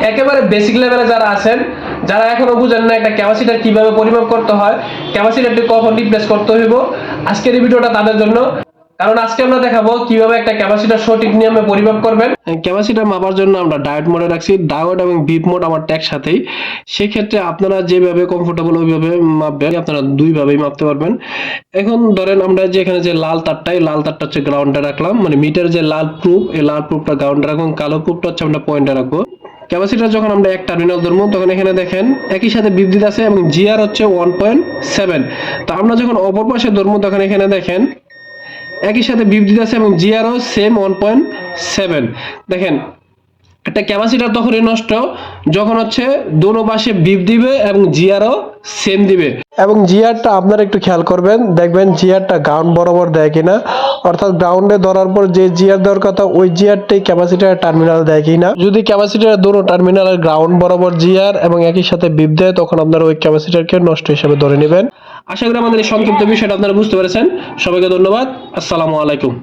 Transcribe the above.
একেবারে বেসিক লেভেলে যারা আছেন, যারা এখনো বুঝেন না একটা ক্যাপাসিটর কিভাবে পরিমাপ করতে হয়, ক্যাপাসিটরটি কখন রিপ্লেস করতে হইব, আজকের এই ভিডিওটা তাদের জন্য। কারণ আজকে আমরা দেখাবো কিভাবে একটা ক্যাপাসিটর সঠিক নিয়মে পরিমাপ করবেন। ক্যাপাসিটর মাপার জন্য আমরা ডায়োড মোডে রাখছি, ডায়োড এবং বিপ মোড আমার একসাথেই। সেক্ষেত্রে আপনারা যেভাবে কমফোর্টেবল ওইভাবে মাপবেন, আপনারা দুইভাবেই মাপতে পারবেন। এখন ধরেন আমরা যে এখানে যে লাল তারটা, এই লাল তারটা হচ্ছে গ্রাউন্ডে রাখলাম, মানে মিটার যে লাল প্রুফ, এই লাল প্রুফটা গ্রাউন্ডে রাখবো, কালো প্রুফটা হচ্ছে আমরা পয়েন্টে রাখবো। ক্যাপাসিটর যখন আমরা এক টার্মিনাল ধরবো তখন এখানে দেখেন একই সাথে বিদ্যুৎ আছে এবং জিআর হচ্ছে 1.7। তো আমরা যখন অপর পাশে ধরবো তখন এখানে দেখেন একই সাথে বিদ্যুৎ আছে এবং জিআরও সেম 1.7। দেখেন একটা ক্যাপাসিটর তখনই নষ্ট যখন হচ্ছে দোনো পাশে বিপ দিবে এবং জিআরও সেম দিবে। এবং জিআরটা আপনারা একটু খেয়াল করবেন, দেখবেন জিআরটা গ্রাউন্ড বরাবর দেয় কিনা, অর্থাৎ গ্রাউন্ডে ধরার পর যে জিআর দেওয়ার কথা ওই জিআরটাই ক্যাপাসিটর টার্মিনাল দেয় কিনা। যদি ক্যাপাসিটর দোনো টার্মিনালের গ্রাউন্ড বরাবর জিআর এবং একই সাথে বিপ দেয় তখন আপনারা ওই ক্যাপাসিটরকে নষ্ট হিসেবে ধরে নেবেন। আশা করি আমাদের এই সংক্ষিপ্ত বিষয়টা আপনারা বুঝতে পেরেছেন। সবাইকে ধন্যবাদ। আসসালামু আলাইকুম।